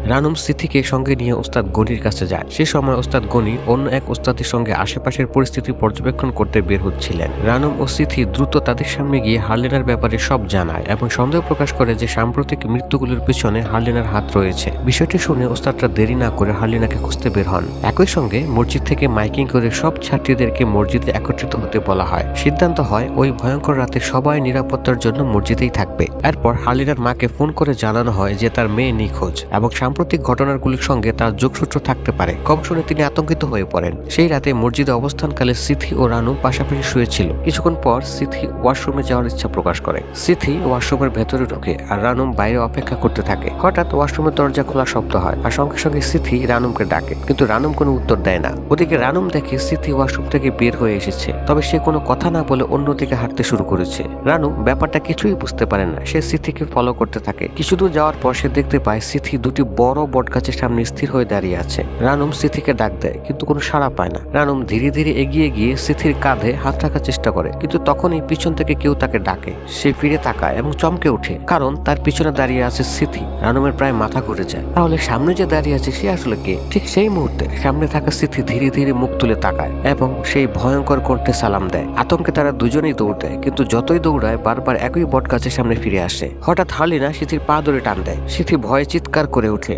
রানুম সিথিকে সঙ্গে নিয়ে ওস্তাদ গনির কাছে যায়। সে সময় ওস্তাদ গনি অন্য এক ওস্তাদের সঙ্গে আশেপাশের পরিস্থিতি পর্যবেক্ষণ করতে বের হচ্ছিলেন। রানুম ও সিথি দ্রুত তাদের সামনে গিয়ে হার্লিনার ব্যাপারে সব জানায় এবং সন্দেহ প্রকাশ করে যে সাম্প্রতিক মৃত্যুগুলোর পিছনে হার্লিনার হাত রয়েছে। বিষয়টি শুনে ওস্তাদরা দেরি না করে হার্লিনাকে খুঁজতে বের হন। একই সঙ্গে মসজিদ থেকে মাইকিং করে সব ছাত্রীদেরকে মসজিদে একত্রিত হতে বলা হয়। সিদ্ধান্ত হয় ওই ভয়ঙ্কর রাতে সবাই নিরাপত্তার জন্য মসজিদেই থাকবে। এরপর হার্লিনার মাকে ফোন করে জানানো হয় যে তার মেয়ে নিখোঁজ এবং সাম্প্রতিক ঘটনাগুলির সঙ্গে তার যোগসূত্র থাকতে পারে। খবর শুনে তিনি আতঙ্কিত হয়ে পড়েন। সেই রাতে মসজিদে অবস্থানকালে সিথি ও রানু পাশাপাশি শুয়েছিল। কিছুক্ষণ পর সিথি ওয়াশরুমে যাওয়ার ইচ্ছা প্রকাশ করে। সিথি ওয়াশরুমের ভেতরে ঢোকে আর রানুম বাইরে অপেক্ষা করতে থাকে। হঠাৎ ওয়াশরুমের দরজা খোলা শব্দ হয় আর সঙ্গে সঙ্গে সিথি রানুমকে ডাকে, কিন্তু রানুম কোনো উত্তর দেয় না। ওদিকে রানুম দেখে সিথি ওয়াশরুম থেকে বের হয়ে এসেছে, তবে সে কোনো কথা না বলে অন্যদিকে হাঁটতে শুরু করেছে। রানুম ব্যাপারটা কিছুই বুঝতে পারে না। সে সিথিকে ফলো করতে থাকে। কিছু দূর যাওয়ার পর সে দেখতে পায় সিথি দুটি বড় বটগাছের সামনে স্থির হয়ে দাঁড়িয়ে আছে। রানুম সিথিকে ডাক দেয়, কিন্তু কোনো সাড়া পায় না। রানুম ধীরে ধীরে এগিয়ে গিয়ে সিথির কাঁধে হাত রাখার চেষ্টা করে, কিন্তু তখনই পিছন থেকে কেউ তাকে ডাকে। সে ফিরে তাকায় এবং চমকে ওঠে, কারণ তার পিছনে দাঁড়িয়ে আছে সিথি। রানুমের প্রায় মাথা ঘুরে যায়। তাহলে সামনে যে দাঁড়িয়ে আছে সে আসলে কে? ঠিক সেই মুহূর্তে সামনে থাকা সিথি ধীরে ধীরে মুখ তুলে তাকায় এবং সেই ভয়ঙ্কর কণ্ঠে সালাম দেয়। আতঙ্কে তারা দুজনেই দৌড় দেয়, কিন্তু যতই দৌড়ায় বারবার একই বটগাছের সামনে ফিরে আসে। হঠাৎ হার্লিনা সিথির পা ধরে টান দেয়। সিথি ভয়ে চিৎকার করে উঠল